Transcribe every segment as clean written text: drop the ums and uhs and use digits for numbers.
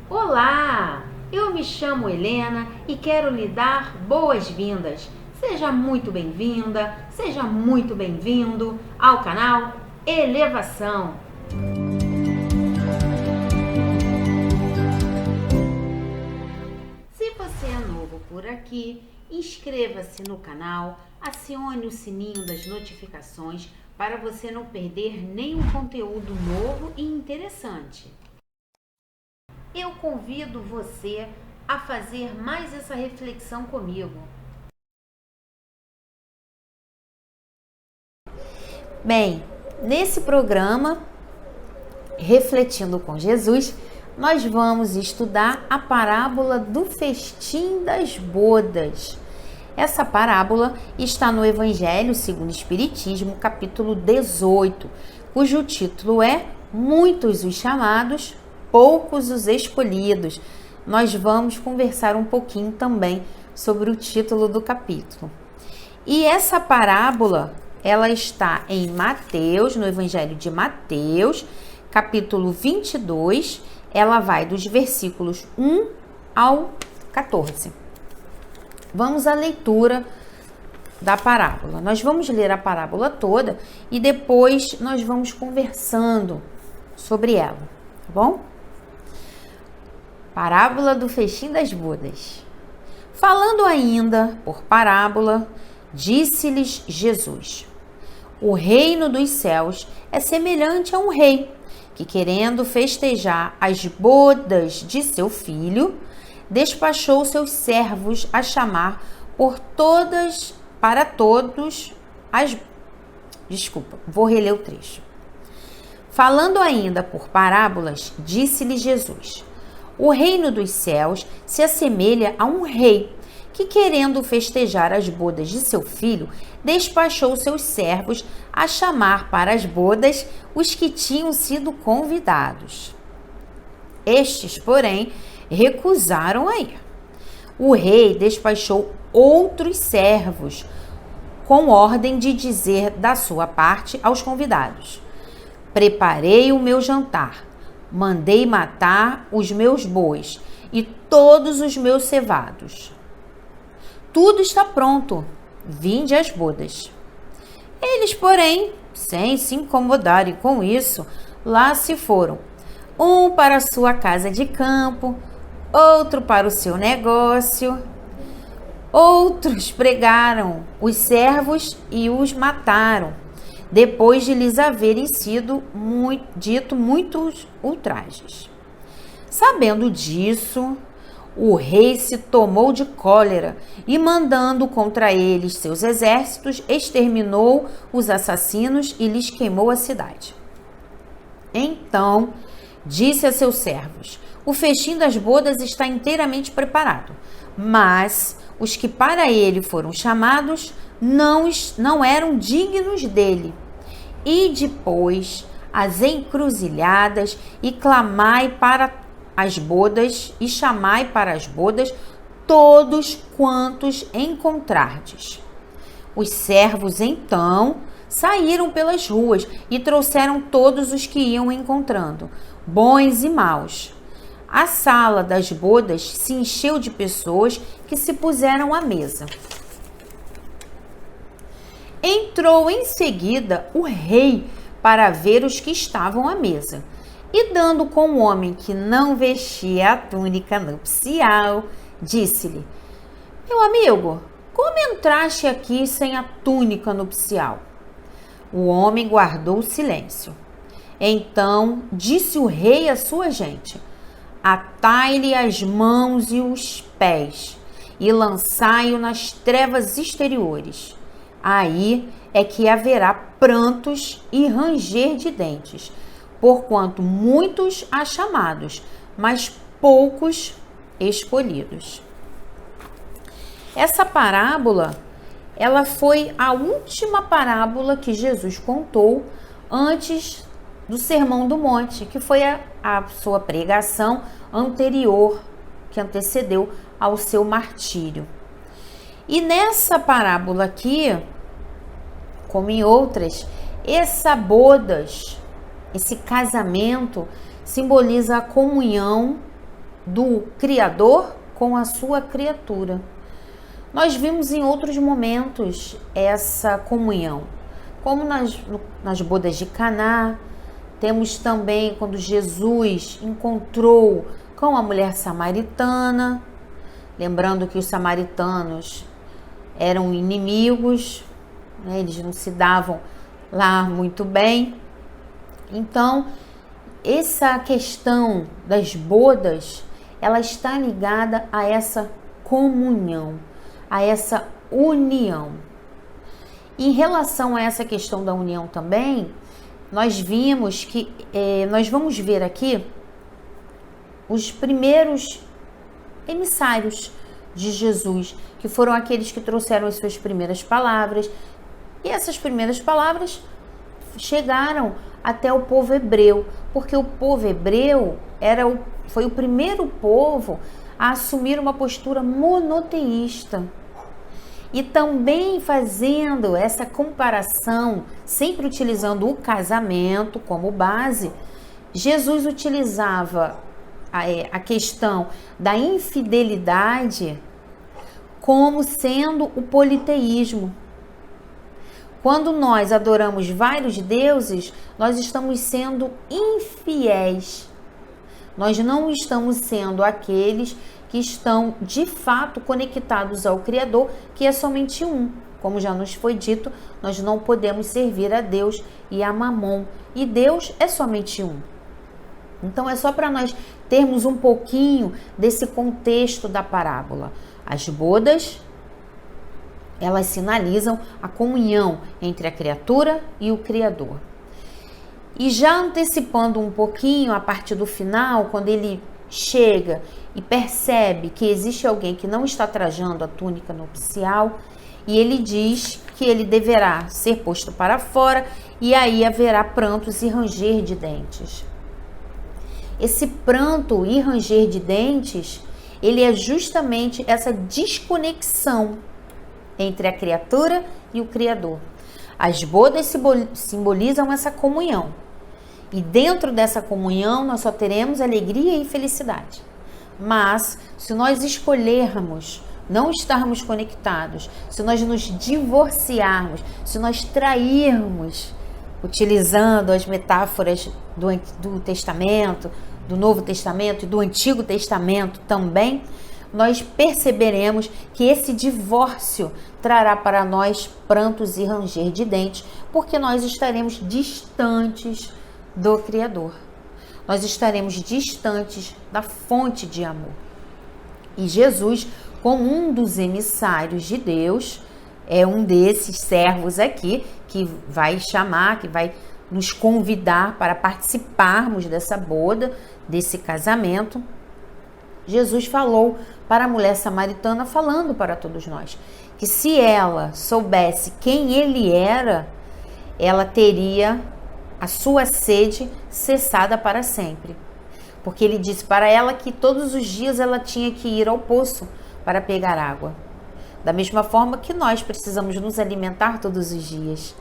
Olá, eu me chamo Helena e quero lhe dar boas-vindas. Seja muito bem-vinda, seja muito bem-vindo ao canal Elevação. Se você é novo por aqui, inscreva-se no canal, acione o sininho das notificações para você não perder nenhum conteúdo novo e interessante. Eu convido você a fazer mais essa reflexão comigo. Bem, nesse programa, Refletindo com Jesus, nós vamos estudar a parábola do festim das bodas. Essa parábola está no Evangelho segundo o Espiritismo, capítulo 18, cujo título é Muitos os chamados, poucos os escolhidos. Nós vamos conversar um pouquinho também sobre o título do capítulo. E essa parábola, ela está em Mateus, no Evangelho de Mateus, capítulo 22, ela vai dos versículos 1 ao 14. Vamos à leitura da parábola. Nós vamos ler a parábola toda e depois nós vamos conversando sobre ela, tá bom? Parábola do festim das bodas. Falando ainda por parábola, disse-lhes Jesus: O reino dos céus é semelhante a um rei que, querendo festejar as bodas de seu filho, despachou seus servos a chamar vou reler o trecho. Falando ainda por parábolas, disse-lhe Jesus: O reino dos céus se assemelha a um rei que, querendo festejar as bodas de seu filho, despachou seus servos a chamar para as bodas os que tinham sido convidados. Estes, porém, recusaram a ir. O rei despachou outros servos, com ordem de dizer da sua parte aos convidados: Preparei o meu jantar, mandei matar os meus bois e todos os meus cevados. Tudo está pronto, vinde às bodas. Eles, porém, sem se incomodarem com isso, lá se foram, um para a sua casa de campo, outro para o seu negócio. Outros pregaram os servos e os mataram, depois de lhes haverem sido dito muitos ultrajes. Sabendo disso, o rei se tomou de cólera e, mandando contra eles seus exércitos, exterminou os assassinos e lhes queimou a cidade. Então disse a seus servos: O festim das bodas está inteiramente preparado, mas os que para ele foram chamados não eram dignos dele. E depois as encruzilhadas e clamai para as bodas e chamai para as bodas todos quantos encontrardes. Os servos então saíram pelas ruas e trouxeram todos os que iam encontrando, bons e maus. A sala das bodas se encheu de pessoas que se puseram à mesa. Entrou em seguida o rei para ver os que estavam à mesa. E dando com o homem que não vestia a túnica nupcial, disse-lhe: Meu amigo, como entraste aqui sem a túnica nupcial? O homem guardou silêncio. Então disse o rei à sua gente: Atai-lhe as mãos e os pés e lançai-o nas trevas exteriores. Aí é que haverá prantos e ranger de dentes, porquanto muitos há chamados, mas poucos escolhidos. Essa parábola, ela foi a última parábola que Jesus contou antes do Sermão do Monte, que foi a sua pregação anterior, que antecedeu ao seu martírio. E nessa parábola aqui, como em outras, esse casamento simboliza a comunhão do Criador com a sua criatura. Nós vimos em outros momentos essa comunhão, como nas bodas de Caná. Temos também quando Jesus encontrou com a mulher samaritana, lembrando que os samaritanos eram inimigos, né? Eles não se davam lá muito bem. Então, essa questão das bodas, ela está ligada a essa comunhão, a essa união. Em relação a essa questão da união também, nós vimos que, nós vamos ver aqui os primeiros emissários de Jesus, que foram aqueles que trouxeram as suas primeiras palavras, e essas primeiras palavras chegaram até o povo hebreu, porque o povo hebreu foi o primeiro povo a assumir uma postura monoteísta. E também fazendo essa comparação, sempre utilizando o casamento como base, Jesus utilizava a questão da infidelidade como sendo o politeísmo. Quando nós adoramos vários deuses, nós estamos sendo infiéis. Nós não estamos sendo aqueles que estão de fato conectados ao Criador, que é somente um. Como já nos foi dito, nós não podemos servir a Deus e a Mamon. E Deus é somente um. Então é só para nós termos um pouquinho desse contexto da parábola. As bodas, elas sinalizam a comunhão entre a criatura e o Criador. E já antecipando um pouquinho, a partir do final, quando ele chega e percebe que existe alguém que não está trajando a túnica nupcial, e ele diz que ele deverá ser posto para fora, e aí haverá prantos e ranger de dentes. Esse pranto e ranger de dentes, ele é justamente essa desconexão entre a criatura e o Criador. As bodas simbolizam essa comunhão. E dentro dessa comunhão nós só teremos alegria e felicidade. Mas se nós escolhermos não estarmos conectados, se nós nos divorciarmos, se nós trairmos, utilizando as metáforas do Testamento, do Novo Testamento e do Antigo Testamento também, nós perceberemos que esse divórcio trará para nós prantos e ranger de dentes, porque nós estaremos distantes do Criador. Nós estaremos distantes da fonte de amor. E Jesus, como um dos emissários de Deus, é um desses servos aqui que vai chamar, que vai nos convidar para participarmos dessa boda, desse casamento. Jesus falou para a mulher samaritana, falando para todos nós, que se ela soubesse quem ele era, ela teria a sua sede cessada para sempre. Porque ele disse para ela que todos os dias ela tinha que ir ao poço para pegar água. Da mesma forma que nós precisamos nos alimentar todos os dias.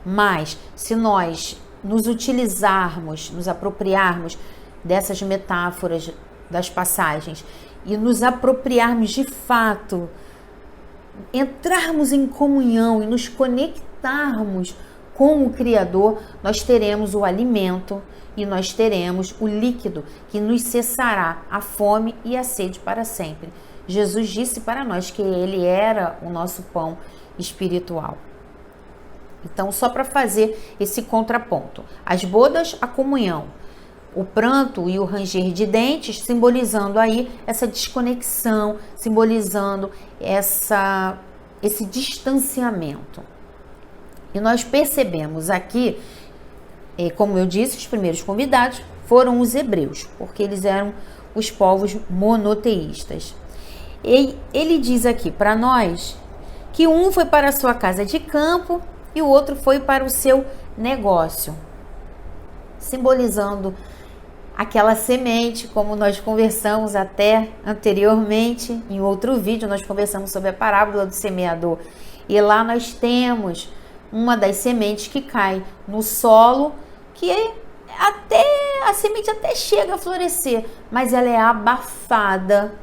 Mas se nós nos utilizarmos, nos apropriarmos dessas metáforas das passagens e nos apropriarmos de fato, entrarmos em comunhão e nos conectarmos com o Criador, nós teremos o alimento e nós teremos o líquido que nos cessará a fome e a sede para sempre. Jesus disse para nós que ele era o nosso pão espiritual. Então, só para fazer esse contraponto. As bodas, a comunhão. O pranto e o ranger de dentes, simbolizando aí essa desconexão, simbolizando esse distanciamento. E nós percebemos aqui, como eu disse, os primeiros convidados foram os hebreus, porque eles eram os povos monoteístas. E ele diz aqui para nós que um foi para a sua casa de campo e o outro foi para o seu negócio, simbolizando aquela semente, como nós conversamos até anteriormente, em outro vídeo nós conversamos sobre a parábola do semeador, e lá nós temos uma das sementes que cai no solo, que até a semente até chega a florescer, mas ela é abafada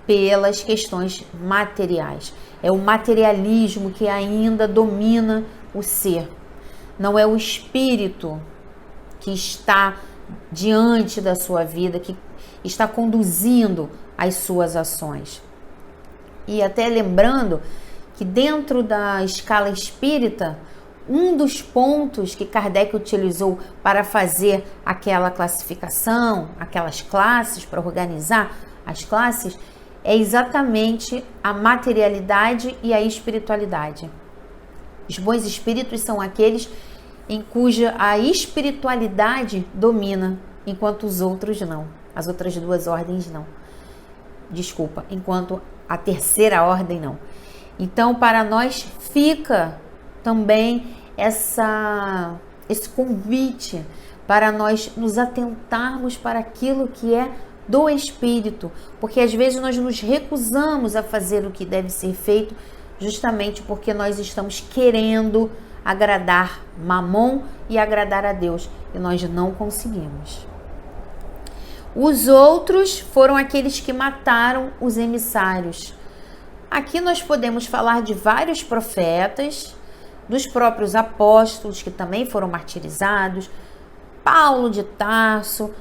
pelas questões materiais. É o materialismo que ainda domina o ser. Não é o espírito que está diante da sua vida, que está conduzindo as suas ações. E até lembrando que dentro da escala espírita, um dos pontos que Kardec utilizou para fazer aquela classificação, aquelas classes, para organizar as classes, é exatamente a materialidade e a espiritualidade. Os bons espíritos são aqueles em cuja a espiritualidade domina, enquanto os outros não. As outras duas ordens não. Desculpa, enquanto a terceira ordem não. Então, para nós fica também esse convite para nós nos atentarmos para aquilo que é do Espírito, porque às vezes nós nos recusamos a fazer o que deve ser feito, justamente porque nós estamos querendo agradar Mamon e agradar a Deus, e nós não conseguimos. Os outros foram aqueles que mataram os emissários. Aqui nós podemos falar de vários profetas, dos próprios apóstolos que também foram martirizados, Paulo de Tarso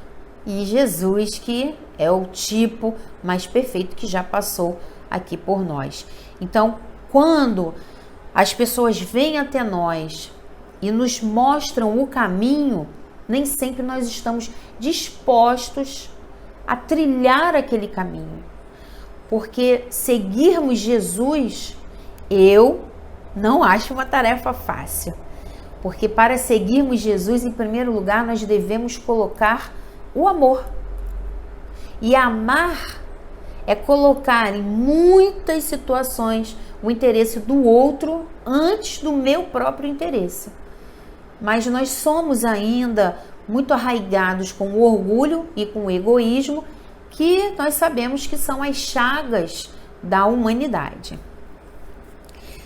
e Jesus, que é o tipo mais perfeito que já passou aqui por nós. Então, quando as pessoas vêm até nós e nos mostram o caminho, nem sempre nós estamos dispostos a trilhar aquele caminho. Porque seguirmos Jesus, eu não acho uma tarefa fácil. Porque para seguirmos Jesus, em primeiro lugar, nós devemos colocar o amor. E amar é colocar em muitas situações o interesse do outro antes do meu próprio interesse. Mas nós somos ainda muito arraigados com o orgulho e com o egoísmo, que nós sabemos que são as chagas da humanidade.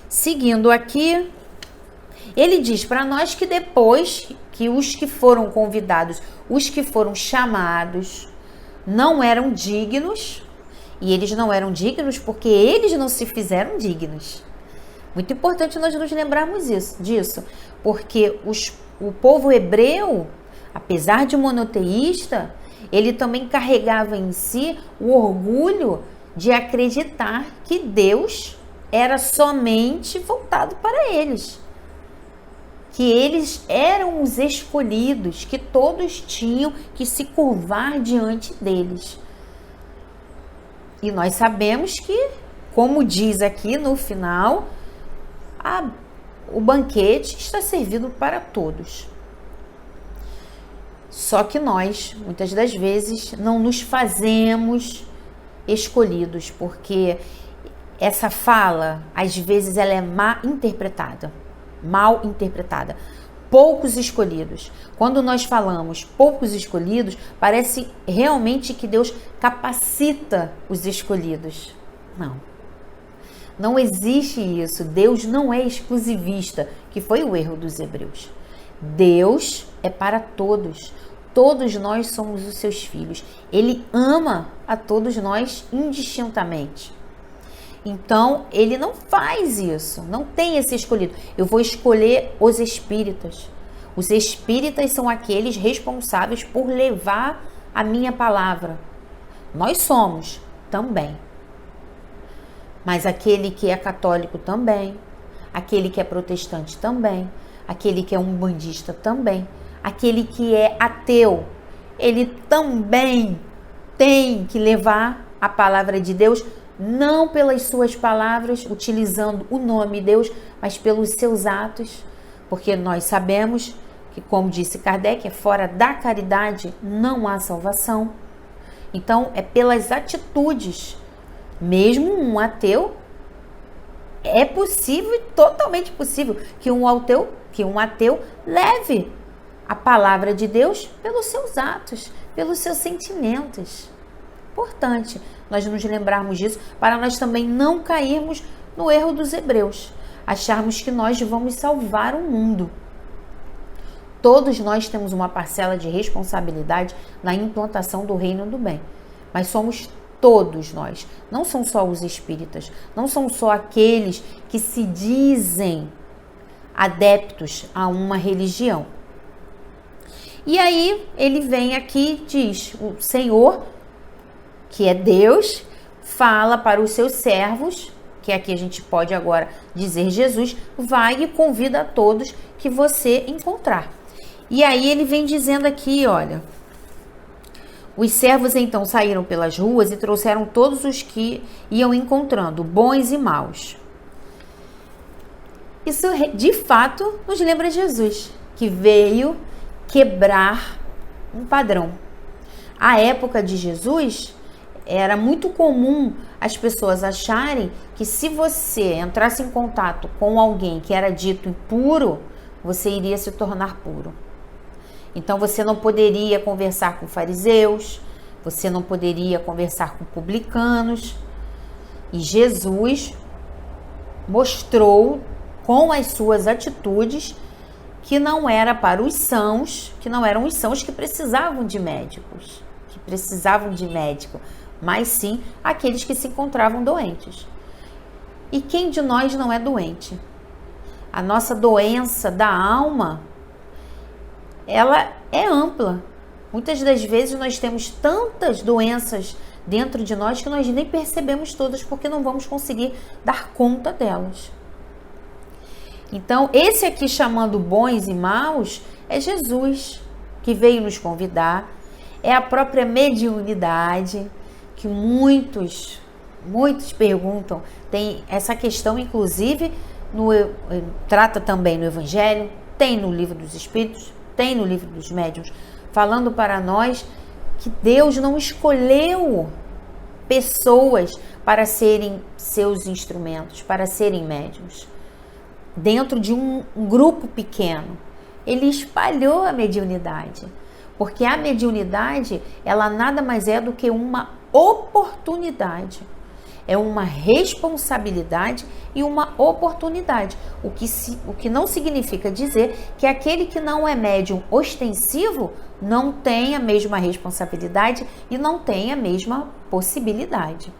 Seguindo aqui, ele diz para nós que depois que os que foram convidados, os que foram chamados, não eram dignos, e eles não eram dignos porque eles não se fizeram dignos. Muito importante nós nos lembrarmos disso, porque o povo hebreu, apesar de monoteísta, ele também carregava em si o orgulho de acreditar que Deus era somente voltado para eles, que eles eram os escolhidos, que todos tinham que se curvar diante deles. E nós sabemos que, como diz aqui no final, o banquete está servido para todos. Só que nós, muitas das vezes, não nos fazemos escolhidos, porque essa fala, às vezes, ela é mal interpretada. Poucos escolhidos. Quando nós falamos poucos escolhidos, parece realmente que Deus capacita os escolhidos. Não. Não existe isso. Deus não é exclusivista, que foi o erro dos hebreus. Deus é para todos. Todos nós somos os seus filhos. Ele ama a todos nós indistintamente. Então, ele não faz isso, não tem esse escolhido. Eu vou escolher os espíritas. Os espíritas são aqueles responsáveis por levar a minha palavra. Nós somos também. Mas aquele que é católico também, aquele que é protestante também, aquele que é umbandista também, aquele que é ateu, ele também tem que levar a palavra de Deus, não pelas suas palavras, utilizando o nome Deus, mas pelos seus atos, porque nós sabemos que, como disse Kardec, é fora da caridade não há salvação. Então, é pelas atitudes. Mesmo um ateu, é possível e totalmente possível que um ateu leve a palavra de Deus pelos seus atos, pelos seus sentimentos. Importante nós nos lembrarmos disso, para nós também não cairmos no erro dos hebreus, acharmos que nós vamos salvar o mundo. Todos nós temos uma parcela de responsabilidade na implantação do reino do bem, mas somos todos nós, não são só os espíritas, não são só aqueles que se dizem adeptos a uma religião. E aí ele vem aqui e diz, o Senhor, que é Deus, fala para os seus servos, que aqui a gente pode agora dizer Jesus, vai e convida a todos que você encontrar. E aí ele vem dizendo aqui, olha, os servos então saíram pelas ruas e trouxeram todos os que iam encontrando, bons e maus. Isso de fato nos lembra Jesus, que veio quebrar um padrão. À época de Jesus, era muito comum as pessoas acharem que se você entrasse em contato com alguém que era dito impuro, você iria se tornar puro. Então você não poderia conversar com fariseus, você não poderia conversar com publicanos. E Jesus mostrou com as suas atitudes que não era para os sãos, que não eram os sãos que precisavam de médicos, que precisavam de médico, mas sim aqueles que se encontravam doentes. E quem de nós não é doente? A nossa doença da alma, ela é ampla. Muitas das vezes nós temos tantas doenças dentro de nós que nós nem percebemos todas porque não vamos conseguir dar conta delas. Então, esse aqui chamando bons e maus é Jesus, que veio nos convidar. É a própria mediunidade, que muitos perguntam. Tem essa questão, inclusive, trata também no Evangelho, tem no Livro dos Espíritos, tem no Livro dos Médiuns, falando para nós que Deus não escolheu pessoas para serem seus instrumentos, para serem médiuns. Dentro de um grupo pequeno, ele espalhou a mediunidade, porque a mediunidade, ela nada mais é do que uma oportunidade, é uma responsabilidade e uma oportunidade, o que não significa dizer que aquele que não é médium ostensivo não tem a mesma responsabilidade e não tem a mesma possibilidade.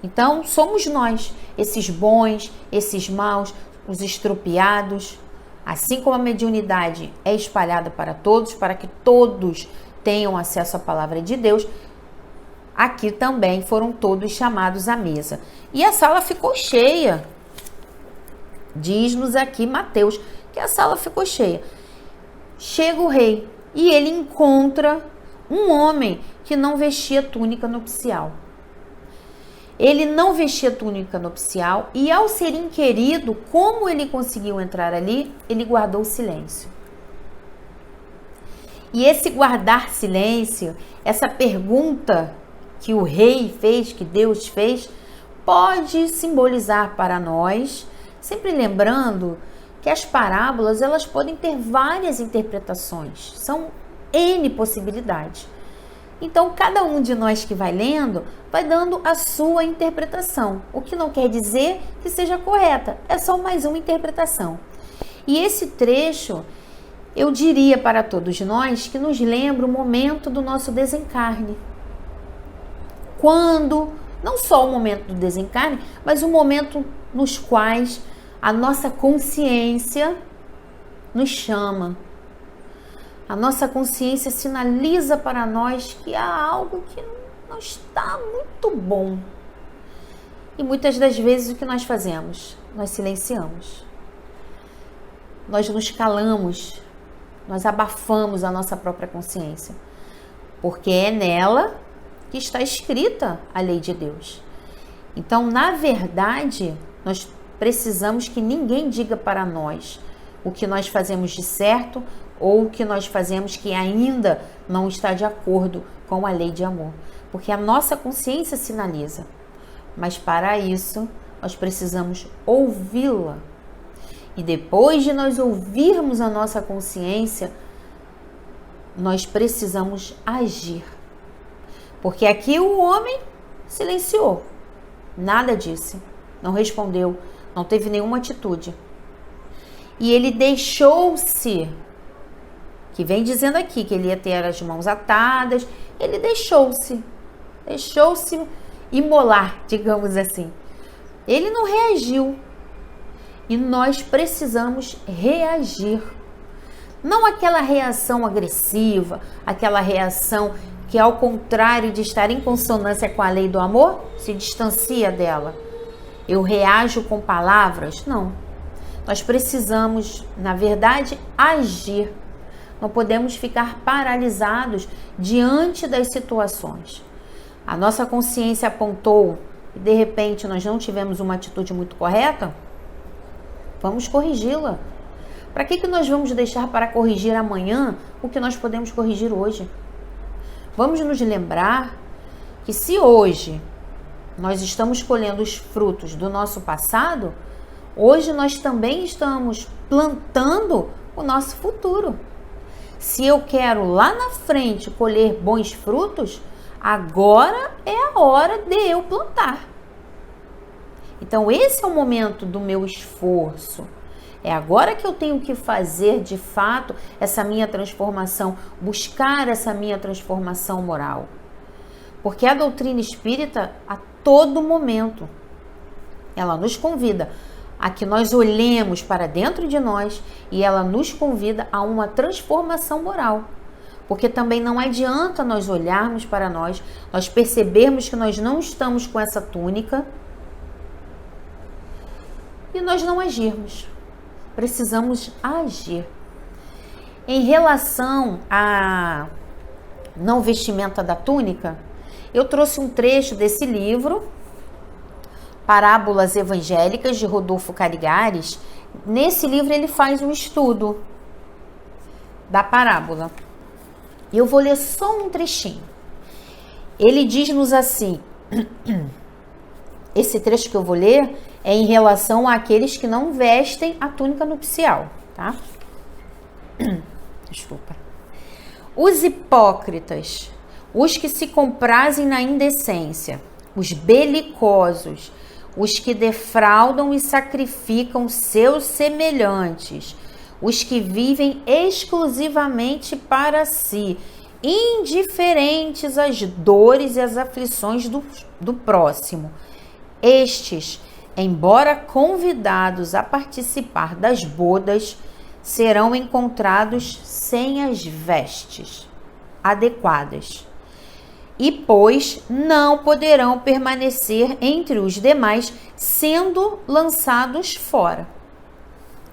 Então, somos nós, esses bons, esses maus, os estropiados. Assim como a mediunidade é espalhada para todos, para que todos tenham acesso à palavra de Deus, aqui também foram todos chamados à mesa. E a sala ficou cheia. Diz-nos aqui Mateus que a sala ficou cheia. Chega o rei e ele encontra um homem que não vestia túnica nupcial. Ele não vestia túnica nupcial e, ao ser inquirido como ele conseguiu entrar ali, ele guardou silêncio. E esse guardar silêncio, essa pergunta que o rei fez, que Deus fez, pode simbolizar para nós, sempre lembrando que as parábolas, elas podem ter várias interpretações, são N possibilidades. Então, cada um de nós que vai lendo, vai dando a sua interpretação, o que não quer dizer que seja correta, é só mais uma interpretação. E esse trecho, eu diria para todos nós, que nos lembra o momento do nosso desencarne. Quando, não só o momento do desencarne, mas o momento nos quais a nossa consciência nos chama. A nossa consciência sinaliza para nós que há algo que não está muito bom. E muitas das vezes o que nós fazemos? Nós silenciamos. Nós nos calamos. Nós abafamos a nossa própria consciência. Porque é nela que está escrita a lei de Deus. Então, na verdade, nós precisamos que ninguém diga para nós o que nós fazemos de certo ou o que nós fazemos que ainda não está de acordo com a lei de amor. Porque a nossa consciência sinaliza. Mas para isso, nós precisamos ouvi-la. E depois de nós ouvirmos a nossa consciência, nós precisamos agir. Porque aqui o homem silenciou. Nada disse. Não respondeu. Não teve nenhuma atitude. E ele deixou-se que vem dizendo aqui que ele ia ter as mãos atadas, ele deixou-se imolar, digamos assim. Ele não reagiu. E nós precisamos reagir. Não aquela reação agressiva, aquela reação que, ao contrário de estar em consonância com a lei do amor, se distancia dela. Eu reajo com palavras? Não. Nós precisamos, na verdade, agir. Não podemos ficar paralisados diante das situações. A nossa consciência apontou e, de repente, nós não tivemos uma atitude muito correta? Vamos corrigi-la. Para que nós vamos deixar para corrigir amanhã o que nós podemos corrigir hoje? Vamos nos lembrar que se hoje nós estamos colhendo os frutos do nosso passado, hoje nós também estamos plantando o nosso futuro. Se eu quero lá na frente colher bons frutos, agora é a hora de eu plantar. Então esse é o momento do meu esforço. É agora que eu tenho que fazer de fato essa minha transformação, buscar essa minha transformação moral. Porque a doutrina espírita, a todo momento, ela nos convida a que nós olhemos para dentro de nós e ela nos convida a uma transformação moral. Porque também não adianta nós olharmos para nós percebermos que nós não estamos com essa túnica e nós não agirmos. Precisamos agir. Em relação à não vestimenta da túnica, eu trouxe um trecho desse livro, Parábolas Evangélicas, de Rodolfo Carigares. Nesse livro ele faz um estudo da parábola. Eu vou ler só um trechinho. Ele diz-nos assim, esse trecho que eu vou ler é em relação àqueles que não vestem a túnica nupcial, tá? Desculpa. Os hipócritas, os que se comprazem na indecência, os belicosos, os que defraudam e sacrificam seus semelhantes, os que vivem exclusivamente para si, indiferentes às dores e às aflições do próximo. Estes, embora convidados a participar das bodas, serão encontrados sem as vestes adequadas. E, pois, não poderão permanecer entre os demais, sendo lançados fora.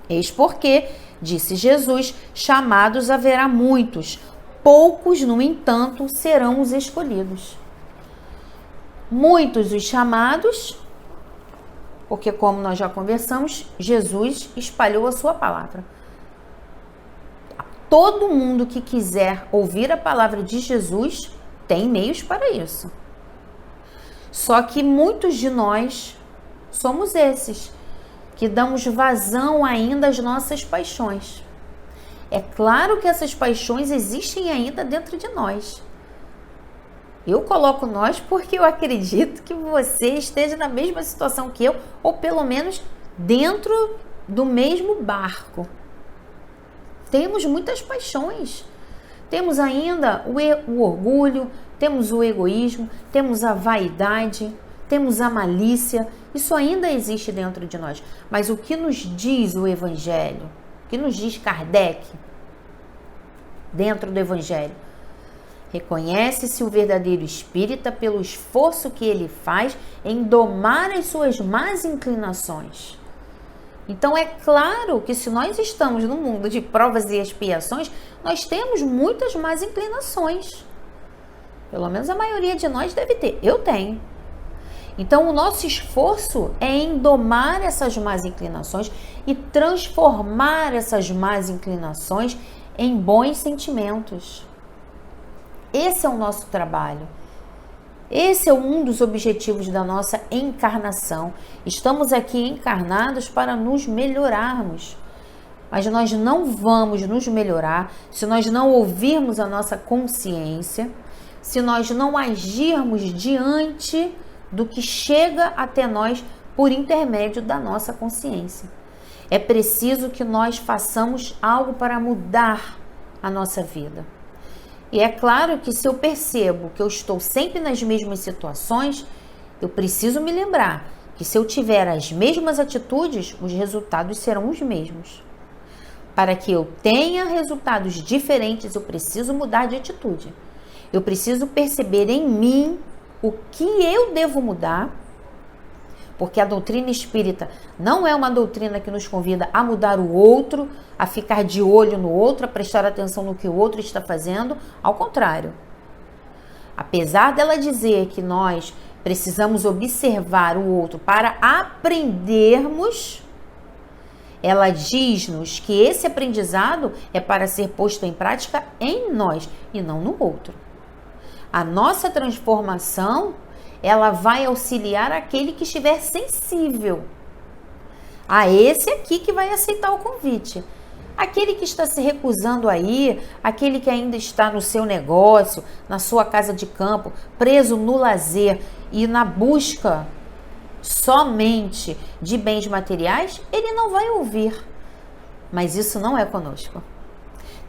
Eis porque, disse Jesus, chamados haverá muitos, poucos, no entanto, serão os escolhidos. Muitos os chamados, porque, como nós já conversamos, Jesus espalhou a sua palavra. Todo mundo que quiser ouvir a palavra de Jesus tem meios para isso. Só que muitos de nós somos esses que damos vazão ainda às nossas paixões. É claro que essas paixões existem ainda dentro de nós. Eu coloco nós porque eu acredito que você esteja na mesma situação que eu, ou pelo menos dentro do mesmo barco. Temos muitas paixões. Temos ainda o orgulho, temos o egoísmo, temos a vaidade, temos a malícia. Isso ainda existe dentro de nós. Mas o que nos diz o Evangelho? O que nos diz Kardec dentro do Evangelho? Reconhece-se o verdadeiro espírita pelo esforço que ele faz em domar as suas más inclinações. Então é claro que se nós estamos no mundo de provas e expiações, nós temos muitas más inclinações. Pelo menos a maioria de nós deve ter. Eu tenho. Então o nosso esforço é em domar essas más inclinações e transformar essas más inclinações em bons sentimentos. Esse é o nosso trabalho. Esse é um dos objetivos da nossa encarnação. Estamos aqui encarnados para nos melhorarmos. Mas nós não vamos nos melhorar se nós não ouvirmos a nossa consciência, se nós não agirmos diante do que chega até nós por intermédio da nossa consciência. É preciso que nós façamos algo para mudar a nossa vida. E é claro que se eu percebo que eu estou sempre nas mesmas situações, eu preciso me lembrar que se eu tiver as mesmas atitudes, os resultados serão os mesmos. Para que eu tenha resultados diferentes, eu preciso mudar de atitude. Eu preciso perceber em mim o que eu devo mudar, porque a doutrina espírita não é uma doutrina que nos convida a mudar o outro, a ficar de olho no outro, a prestar atenção no que o outro está fazendo. Ao contrário. Apesar dela dizer que nós precisamos observar o outro para aprendermos, ela diz-nos que esse aprendizado é para ser posto em prática em nós e não no outro. A nossa transformação, ela vai auxiliar aquele que estiver sensível a esse aqui que vai aceitar o convite. Aquele que está se recusando aí, aquele que ainda está no seu negócio, na sua casa de campo, preso no lazer e na busca somente de bens materiais, ele não vai ouvir. Mas isso não é conosco.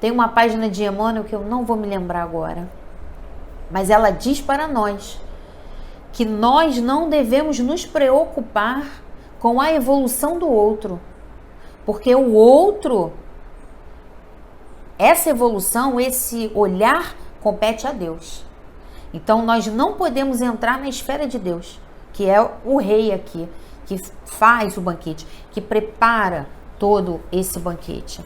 Tem uma página de Emmanuel que eu não vou me lembrar agora, mas ela diz para nós que nós não devemos nos preocupar com a evolução do outro, porque o outro, essa evolução, esse olhar, compete a Deus. Então nós não podemos entrar na esfera de Deus, que é o rei aqui, que faz o banquete, que prepara todo esse banquete.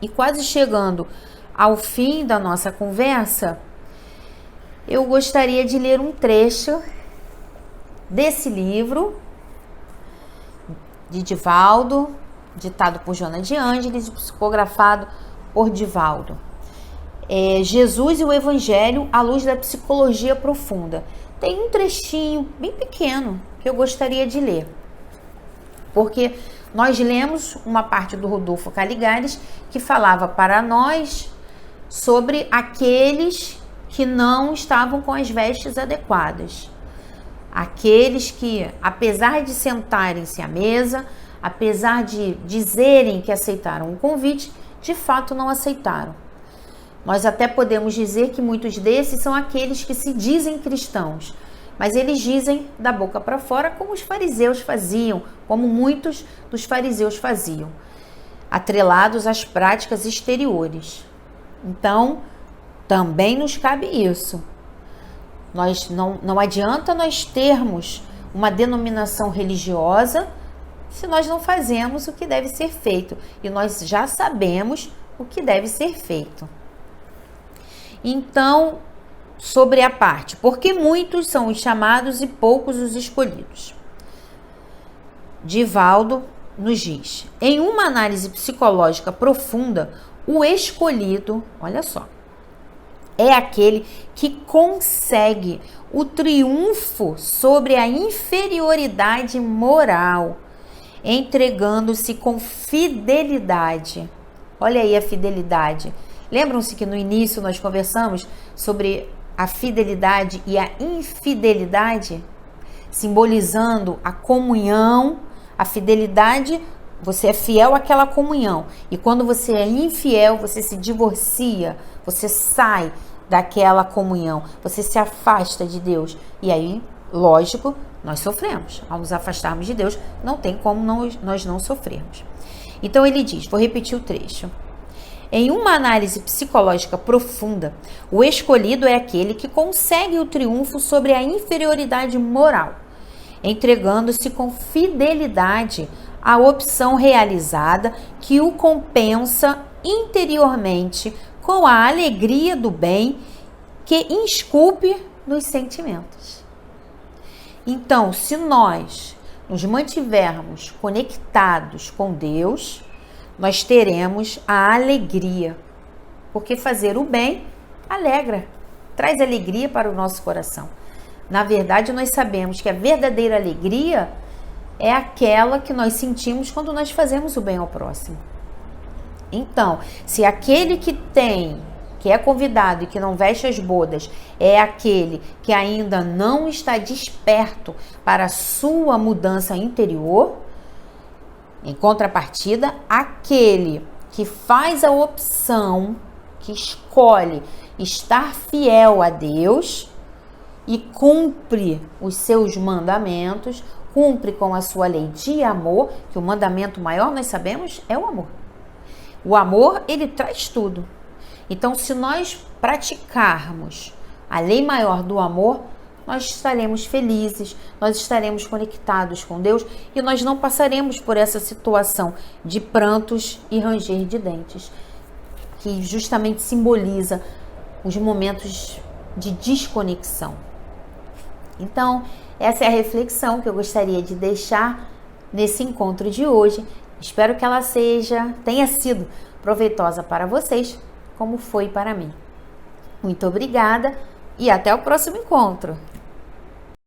E quase chegando ao fim da nossa conversa, eu gostaria de ler um trecho desse livro de Divaldo, ditado por Joana de Ângeles e psicografado por Divaldo. Jesus e o Evangelho à luz da psicologia profunda. Tem um trechinho bem pequeno que eu gostaria de ler, porque nós lemos uma parte do Rodolfo Caligares que falava para nós sobre aqueles que não estavam com as vestes adequadas. Aqueles que, apesar de sentarem-se à mesa, apesar de dizerem que aceitaram o convite, de fato não aceitaram. Nós até podemos dizer que muitos desses são aqueles que se dizem cristãos, mas eles dizem da boca para fora como os fariseus faziam, como muitos dos fariseus faziam, atrelados às práticas exteriores. Então, também nos cabe isso. Não adianta nós termos uma denominação religiosa se nós não fazemos o que deve ser feito. E nós já sabemos o que deve ser feito. Então, sobre a parte, porque muitos são os chamados e poucos os escolhidos. Divaldo nos diz, em uma análise psicológica profunda, o escolhido, olha só, é aquele que consegue o triunfo sobre a inferioridade moral, entregando-se com fidelidade. Olha aí a fidelidade. Lembram-se que no início nós conversamos sobre a fidelidade e a infidelidade, simbolizando a comunhão. A fidelidade, você é fiel àquela comunhão, e quando você é infiel, você se divorcia, você sai daquela comunhão, você se afasta de Deus, e aí, lógico, nós sofremos. Ao nos afastarmos de Deus, não tem como nós não sofrermos. Então ele diz, vou repetir o trecho. Em uma análise psicológica profunda, o escolhido é aquele que consegue o triunfo sobre a inferioridade moral, entregando-se com fidelidade à opção realizada que o compensa interiormente com a alegria do bem que esculpe nos sentimentos. Então, se nós nos mantivermos conectados com Deus, nós teremos a alegria, porque fazer o bem alegra, traz alegria para o nosso coração. Na verdade, nós sabemos que a verdadeira alegria é aquela que nós sentimos quando nós fazemos o bem ao próximo. Então, se aquele que é convidado e que não veste as bodas, é aquele que ainda não está desperto para a sua mudança interior, em contrapartida, aquele que faz a opção que escolhe estar fiel a Deus e cumpre os seus mandamentos, cumpre com a sua lei de amor, que o mandamento maior, nós sabemos, é o amor. O amor, ele traz tudo. Então, se nós praticarmos a lei maior do amor, nós estaremos felizes, nós estaremos conectados com Deus e nós não passaremos por essa situação de prantos e ranger de dentes, que justamente simboliza os momentos de desconexão. Então, essa é a reflexão que eu gostaria de deixar nesse encontro de hoje. Espero que ela tenha sido proveitosa para vocês, como foi para mim. Muito obrigada e até o próximo encontro.